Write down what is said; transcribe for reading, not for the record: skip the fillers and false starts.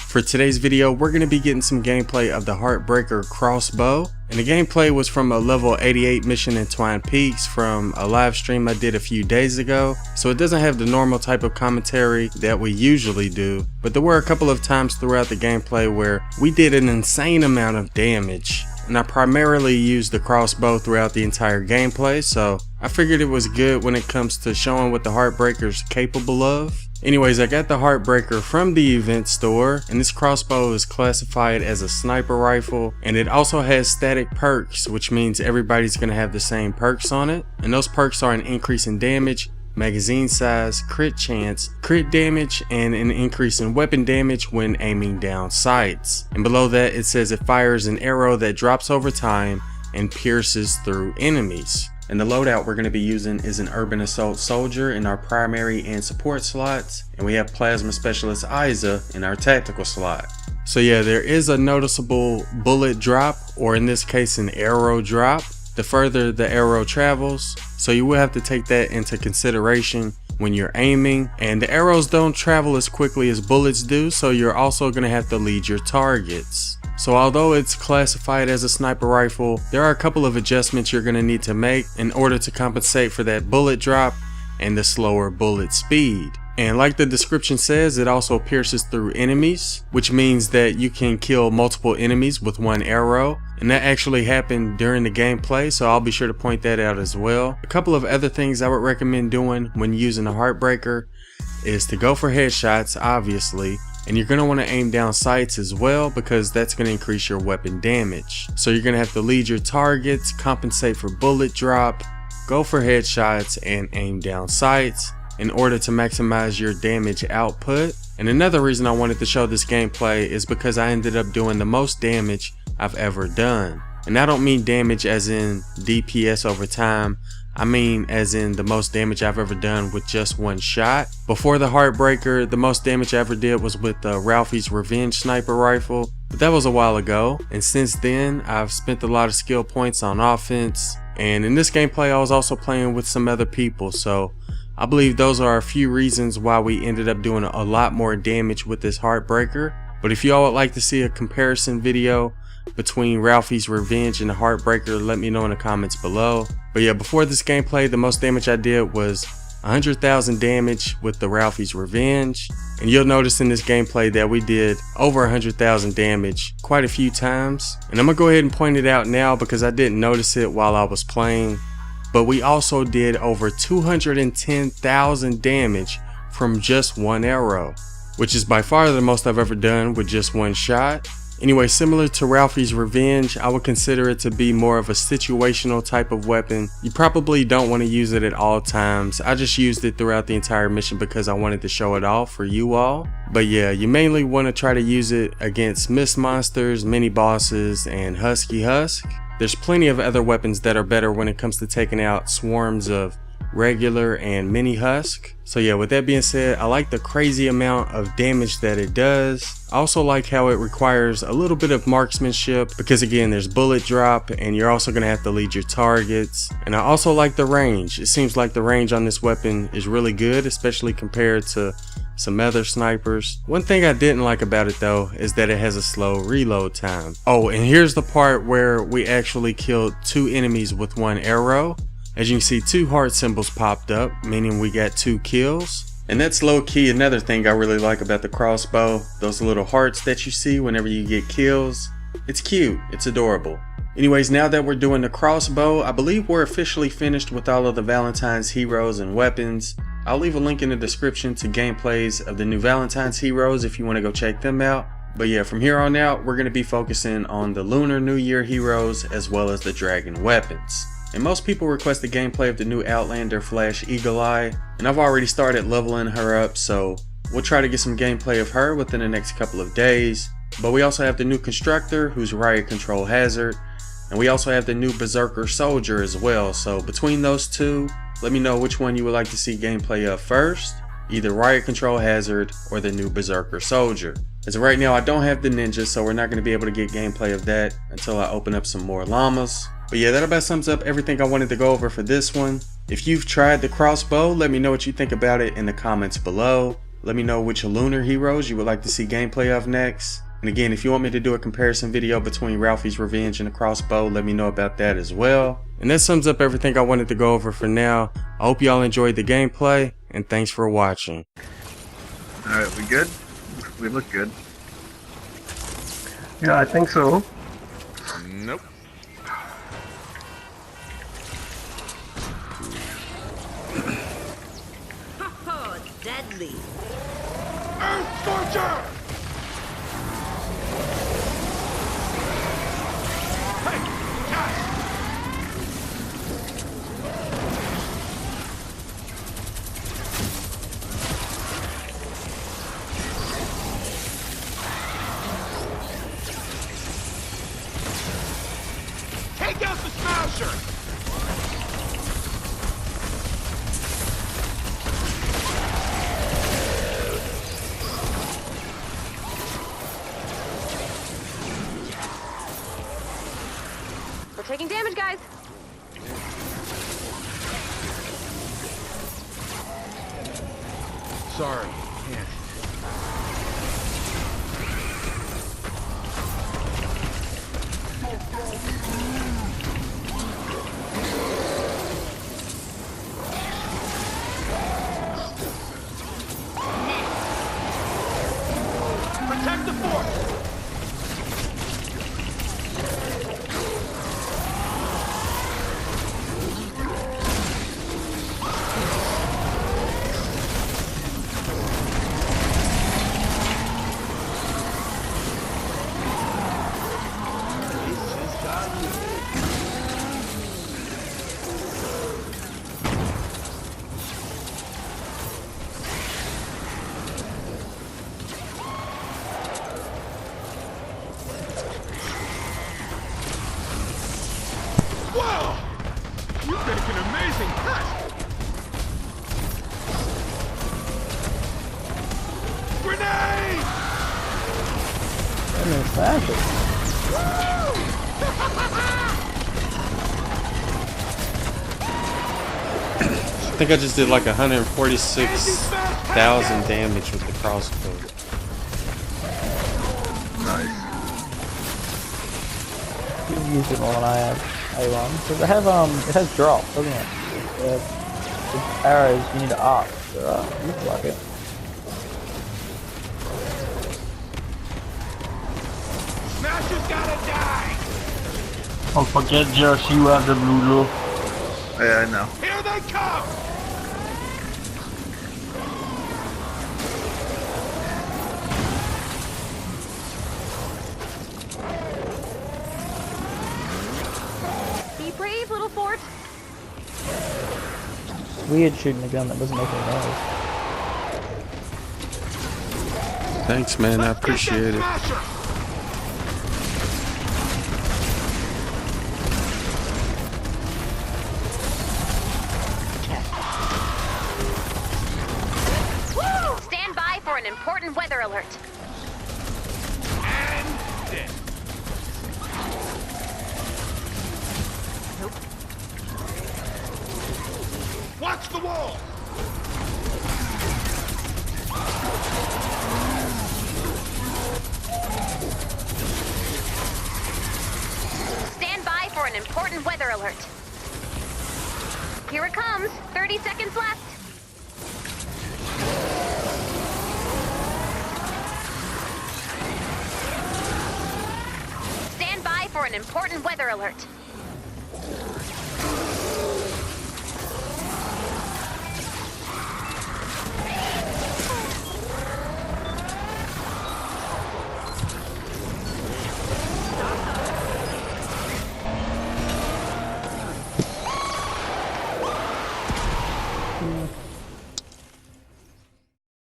For today's video, we're going to be getting some gameplay of the Heartbreaker Crossbow, and the gameplay was from a level 88 mission in Twine Peaks from a live stream I did a few days ago, so it doesn't have the normal type of commentary that we usually do, but there were a couple of times throughout the gameplay where we did an insane amount of damage, and I primarily used the crossbow throughout the entire gameplay, so I figured it was good when it comes to showing what the Heartbreaker's capable of. Anyways, I got the Heartbreaker from the event store, and this crossbow is classified as a sniper rifle, and it also has static perks, which means everybody's going to have the same perks on it, and those perks are an increase in damage, magazine size, crit chance, crit damage, and an increase in weapon damage when aiming down sights. And below that it says it fires an arrow that drops over time and pierces through enemies. And the loadout we're going to be using is an Urban Assault Soldier in our primary and support slots, and we have Plasma Specialist Isa in our tactical slot. So yeah, there is a noticeable bullet drop, or in this case an arrow drop, the further the arrow travels, so you will have to take that into consideration when you're aiming. And the arrows don't travel as quickly as bullets do, so you're also going to have to lead your targets. So although it's classified as a sniper rifle, there are a couple of adjustments you're going to need to make in order to compensate for that bullet drop and the slower bullet speed. And like the description says, it also pierces through enemies, which means that you can kill multiple enemies with one arrow. And that actually happened during the gameplay, so I'll be sure to point that out as well. A couple of other things I would recommend doing when using the Heartbreaker is to go for headshots, obviously. And you're going to want to aim down sights as well, because that's going to increase your weapon damage. So you're going to have to lead your targets, compensate for bullet drop, go for headshots, and aim down sights in order to maximize your damage output. And another reason I wanted to show this gameplay is because I ended up doing the most damage I've ever done. And I don't mean damage as in DPS over time, I mean as in the most damage I've ever done with just one shot. Before the Heartbreaker, the most damage I ever did was with the Ralphie's Revenge sniper rifle, but that was a while ago. And since then, I've spent a lot of skill points on offense, and in this gameplay I was also playing with some other people, so I believe those are a few reasons why we ended up doing a lot more damage with this Heartbreaker. But if y'all would like to see a comparison video between Ralphie's Revenge and the Heartbreaker, let me know in the comments below. But yeah, before this gameplay, the most damage I did was 100,000 damage with the Ralphie's Revenge, and you'll notice in this gameplay that we did over 100,000 damage quite a few times. And I'm gonna go ahead and point it out now because I didn't notice it while I was playing, but we also did over 210,000 damage from just one arrow, which is by far the most I've ever done with just one shot. Anyway, similar to Ralphie's Revenge, I would consider it to be more of a situational type of weapon. You probably don't want to use it at all times. I just used it throughout the entire mission because I wanted to show it off for you all. But yeah, you mainly want to try to use it against mist monsters, mini bosses, and Husky Husk. There's plenty of other weapons that are better when it comes to taking out swarms of regular and mini husk. So yeah, with that being said, I like the crazy amount of damage that it does. I also like how it requires a little bit of marksmanship because again, there's bullet drop and you're also going to have to lead your targets. And I also like the range. It seems like the range on this weapon is really good, especially compared to some other snipers. One thing I didn't like about it though is that it has a slow reload time. Oh, and here's the part where we actually killed 2 enemies with one arrow. As you can see, 2 heart symbols popped up, meaning we got 2 kills. And that's low key another thing I really like about the crossbow. Those little hearts that you see whenever you get kills. It's cute, it's adorable. Anyways, now that we're doing the crossbow, I believe we're officially finished with all of the Valentine's heroes and weapons. I'll leave a link in the description to gameplays of the new Valentine's heroes if you want to go check them out. But yeah, from here on out, we're going to be focusing on the Lunar New Year heroes as well as the dragon weapons. And most people request the gameplay of the new Outlander Flash Eagle Eye, and I've already started leveling her up, so we'll try to get some gameplay of her within the next couple of days. But we also have the new Constructor, who's Riot Control Hazard, And we also have the new Berserker Soldier as well. So between those two, let me know which one you would like to see gameplay of first. Either Riot Control Hazard or the new Berserker Soldier. As of right now, I don't have the ninja, so we're not going to be able to get gameplay of that until I open up some more llamas. But yeah, that about sums up everything I wanted to go over for this one. If you've tried the crossbow, let me know what you think about it in the comments below. Let me know which lunar heroes you would like to see gameplay of next. And again, if you want me to do a comparison video between Ralphie's Revenge and the crossbow, let me know about that as well. And that sums up everything I wanted to go over for now. I hope y'all enjoyed the gameplay, and thanks for watching. Alright, we good? We look good. Yeah, I think so. Nope. Oh, deadly. Earth Scorcher! Take out the Smasher! We're taking damage, guys. Sorry, can't. Protect the fort! Whoa! You're making an amazing cut! Grenade! That makes fashion. I think I just did like 146,000 damage with the crossbow. Nice. You use it more than I have. A1. Because I have it has drop, doesn't it? The arrows you need to arc. So looks like it. Smasher's gotta die! Oh, forget Josh, you have the blue look. Yeah, I know. Here they come! Be brave, little fort. Weird shooting a gun that doesn't make any noise. Thanks, man. I appreciate it. Woo! Stand by for an important weather alert. And dead. Watch the wall! Stand by for an important weather alert. Here it comes. 30 seconds left. Stand by for an important weather alert.